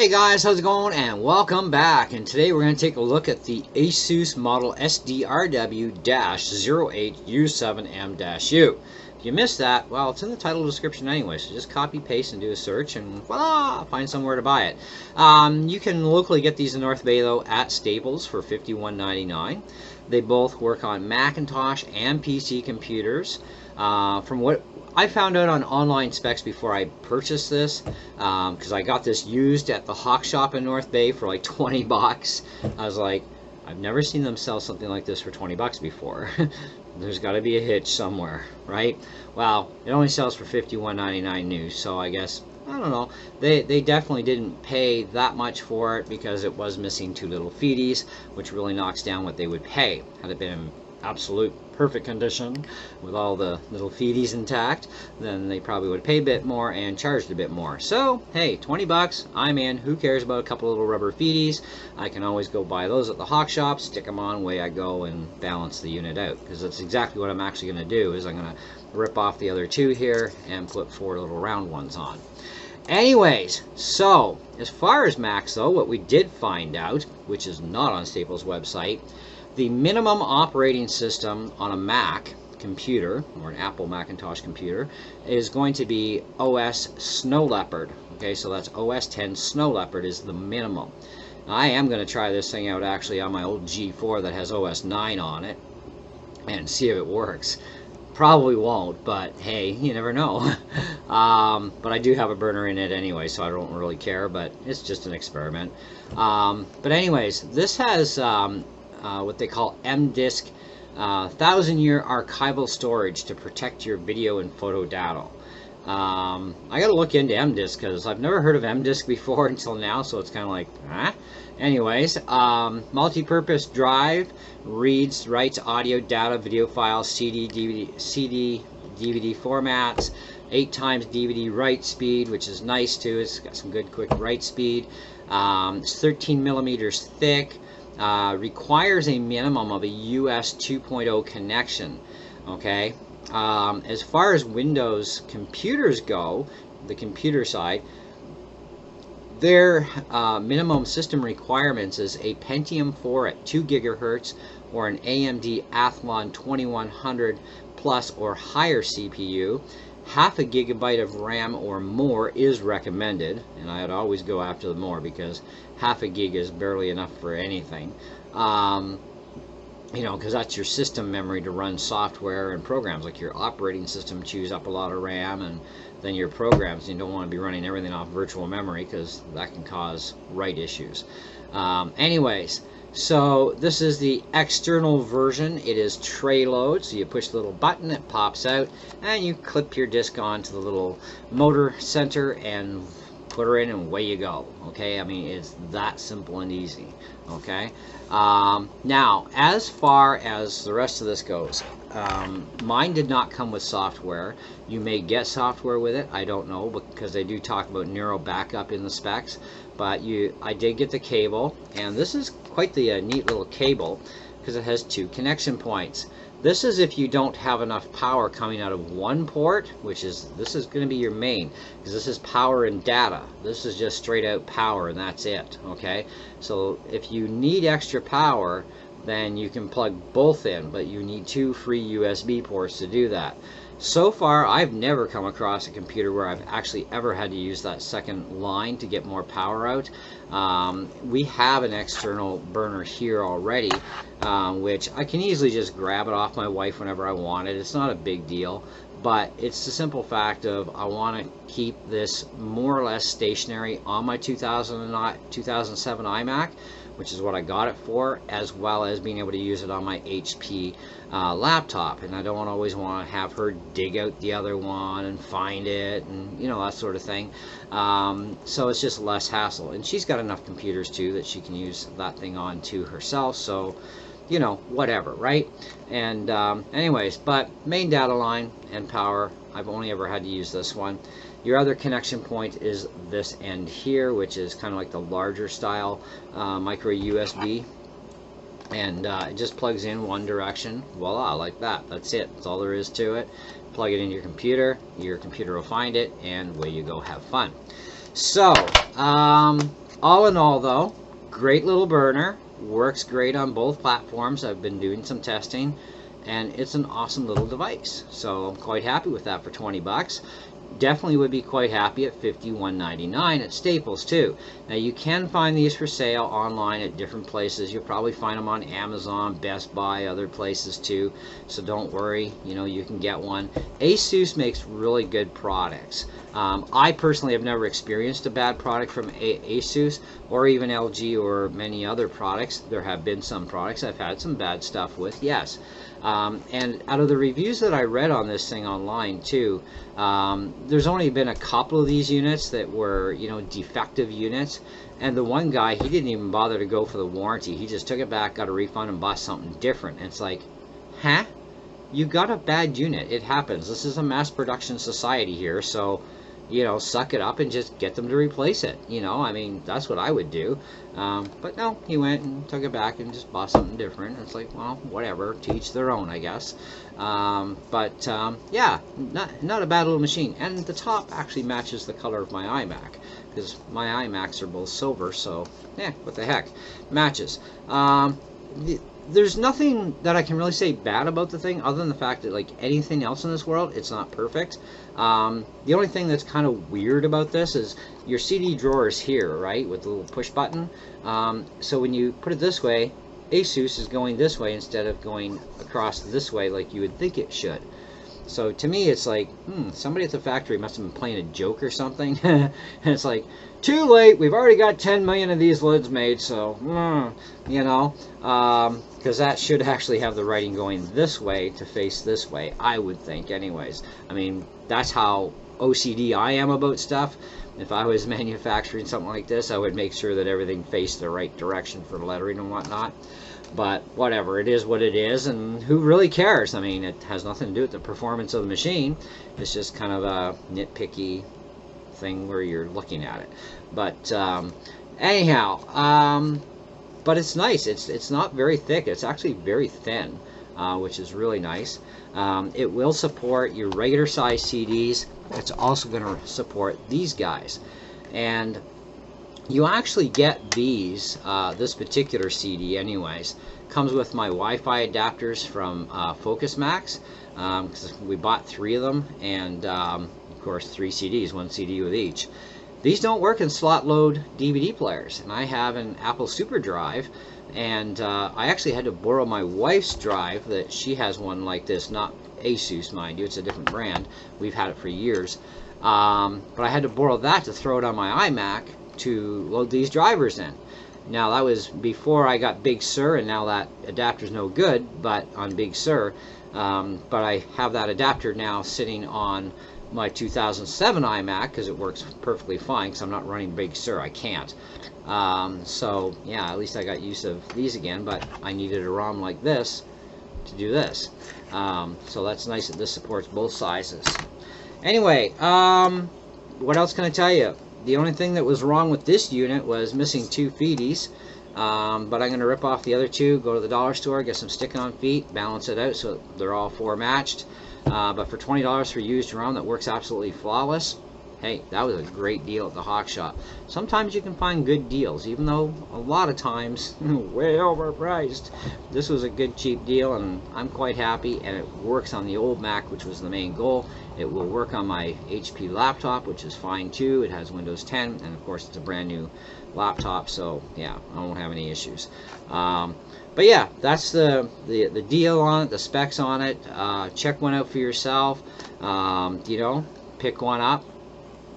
Hey guys, how's it going? And welcome back. And today we're going to take a look at the Asus model SDRW-08U7M-U. If you missed that, well, it's in the title description anyway, so just copy, paste, and do a search, and voila, find somewhere to buy it. You can locally get these in North Bay, though, at Staples for $51.99. They both work on Macintosh and PC computers. From what I found out on online specs before I purchased this, because I got this used at the Hawk Shop in North Bay for like 20 bucks. I was like, I've never seen them sell something like this for 20 bucks before. There's got to be a hitch somewhere, right? Well, it only sells for $51.99 new, so I guess, I don't know. They definitely didn't pay that much for it because it was missing two little feeties, which really knocks down what they would pay. Had it been in absolute perfect condition with all the little feeties intact, then they probably would pay a bit more and charged a bit more. So hey, 20 bucks, I'm in. Who cares about a couple little rubber feeties? I can always go buy those at the Hawk Shop, stick them on, away I go, and balance the unit out, because that's exactly what I'm actually going to do. Is I'm going to rip off the other two here and put four little round ones on. Anyways, so as far as Macs though, what we did find out, which is not on Staples' website, the minimum operating system on a Mac computer, or an Apple Macintosh computer, is going to be OS Snow Leopard. Okay, so that's OS 10 Snow Leopard is the minimum. Now, I am going to try this thing out actually on my old G4 that has OS 9 on it and see if it works. Probably won't, but hey, you never know. But I do have a burner in it anyway, so I don't really care, but it's just an experiment. But anyways, this has what they call M-Disk 1000-year archival storage to protect your video and photo data. I gotta look into M-Disk because I've never heard of M-Disk before until now, so it's kind of like, huh? Anyways, multi-purpose drive, reads, writes audio, data, video files, CD, DVD formats, 8 times DVD write speed, which is nice too. It's got some good quick write speed. It's 13 millimeters thick. Requires a minimum of a US 2.0 connection. Okay, as far as Windows computers go, the computer side, their minimum system requirements is a Pentium 4 at 2 gigahertz or an AMD Athlon 2100 plus or higher CPU. Half a gigabyte of RAM or more is recommended, and I'd always go after the more because half a gig is barely enough for anything. You know, because that's your system memory to run software and programs. Like your operating system chews up a lot of RAM, and then your programs, you don't want to be running everything off virtual memory because that can cause write issues. Anyways, so this is the external version. It is tray load, so you push the little button, it pops out, and you clip your disk onto the little motor center and put her in, and away you go. Okay, I mean, it's that simple and easy. Okay, now as far as the rest of this goes, mine did not come with software. You may get software with it, I don't know, because they do talk about neuro backup in the specs. But I did get the cable, and this is quite the neat little cable because it has 2 connection points. This is if you don't have enough power coming out of one port, this is going to be your main, because this is power and data. This is just straight out power, and that's it. Okay, so if you need extra power, then you can plug both in, but you need 2 free USB ports to do that. So far, I've never come across a computer where I've actually ever had to use that second line to get more power out. We have an external burner here already, which I can easily just grab it off my wife whenever I want it. It's not a big deal, but it's the simple fact of I want to keep this more or less stationary on my 2007 iMac, which is what I got it for, as well as being able to use it on my HP laptop. And I don't always want to have her dig out the other one and find it, and you know, that sort of thing. So it's just less hassle. And she's got enough computers too that she can use that thing on to herself, so you know, whatever, right? And anyways, but main data line and power, I've only ever had to use this one. Your other connection point is this end here, which is kind of like the larger style micro USB, and it just plugs in one direction. Voila, like that. That's it. That's all there is to it. Plug it into your computer will find it, and away you go, have fun. So All in all, though, great little burner. Works great on both platforms. I've been doing some testing, and it's an awesome little device. So I'm quite happy with that for 20 bucks. Definitely would be quite happy at $51.99 at Staples too. Now you can find these for sale online at different places. You'll probably find them on Amazon, Best Buy, other places too. So don't worry, you know, you can get one. Asus makes really good products. I personally have never experienced a bad product from Asus or even LG or many other products. There have been some products I've had some bad stuff with, yes. And out of the reviews that I read on this thing online too, there's only been a couple of these units that were, you know, defective units. And the one guy, he didn't even bother to go for the warranty. He just took it back, got a refund, and bought something different. And it's like, huh? You got a bad unit. It happens. This is a mass production society here, so, you know, suck it up and just get them to replace it. You know, I mean, that's what I would do. But no, he went and took it back and just bought something different. It's like, well, whatever, to each their own, I guess. Yeah, not a bad little machine. And the top actually matches the color of my iMac, because my iMacs are both silver, so, yeah, what the heck, matches. There's nothing that I can really say bad about the thing, other than the fact that, like anything else in this world, it's not perfect. The only thing that's kind of weird about this is your CD drawer is here, right, with the little push button. So when you put it this way, Asus is going this way instead of going across this way like you would think it should. So to me, it's like, somebody at the factory must have been playing a joke or something. And it's like, too late, we've already got 10 million of these lids made, so, you know, because that should actually have the writing going this way to face this way, I would think, anyways. I mean, that's how OCD I am about stuff. If I was manufacturing something like this, I would make sure that everything faced the right direction for the lettering and whatnot. But whatever, it is what it is, and who really cares? I mean, it has nothing to do with the performance of the machine. It's just kind of a nitpicky thing where you're looking at it. But anyhow, but it's nice. It's not very thick. It's actually very thin, which is really nice. It will support your regular size CDs. It's also going to support these guys. And you actually get these, this particular CD anyways, comes with my Wi-Fi adapters from Focus Max, because we bought 3 of them, and of course 3 CDs, 1 CD with each. These don't work in slot load DVD players, and I have an Apple Super Drive, and I actually had to borrow my wife's drive, that she has one like this, not Asus, mind you, it's a different brand. We've had it for years, but I had to borrow that to throw it on my iMac to load these drivers in. Now that was before I got Big Sur, and now that adapter's no good, but on Big Sur, but I have that adapter now sitting on my 2007 iMac because it works perfectly fine, because I'm not running Big Sur, I can't. So yeah, at least I got use of these again, but I needed a ROM like this to do this. So that's nice that this supports both sizes. Anyway, what else can I tell you? The only thing that was wrong with this unit was missing 2 feeties, but I'm going to rip off the other 2, go to the dollar store, get some stick-on feet, balance it out so they're all 4 matched. But for $20 for used ROM that works absolutely flawless, hey, that was a great deal at the Hawk Shop. Sometimes you can find good deals, even though a lot of times way overpriced. This was a good cheap deal, and I'm quite happy, and it works on the old Mac, which was the main goal. It will work on my HP laptop, which is fine too. It has Windows 10, and of course it's a brand new laptop, so yeah, I won't have any issues. But yeah, that's the deal on it, the specs on it. Check one out for yourself. You know, pick one up.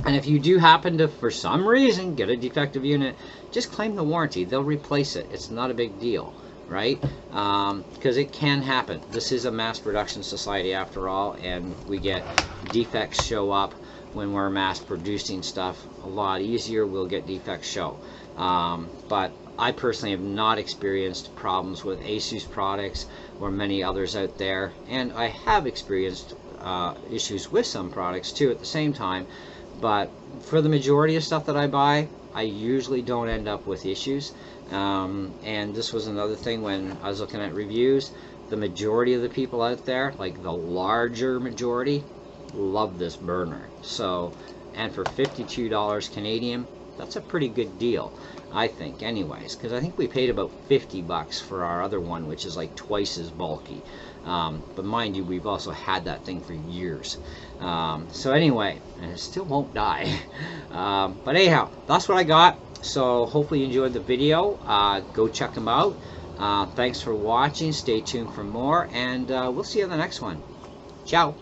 And if you do happen to, for some reason, get a defective unit, just claim the warranty. They'll replace it. It's not a big deal, right? Because it can happen. This is a mass production society after all, and we get defects show up when we're mass producing stuff a lot easier. We'll get defects show. But I personally have not experienced problems with Asus products or many others out there, and I have experienced issues with some products too at the same time. But for the majority of stuff that I buy, I usually don't end up with issues. And this was another thing when I was looking at reviews. The majority of the people out there, like the larger majority, love this burner. So, and for $52 Canadian, that's a pretty good deal, I think, anyways, because I think we paid about 50 bucks for our other one, which is like twice as bulky. But mind you, we've also had that thing for years. So anyway, and it still won't die. But anyhow, that's what I got. So hopefully you enjoyed the video. Go check them out. Thanks for watching. Stay tuned for more, and we'll see you on the next one. Ciao.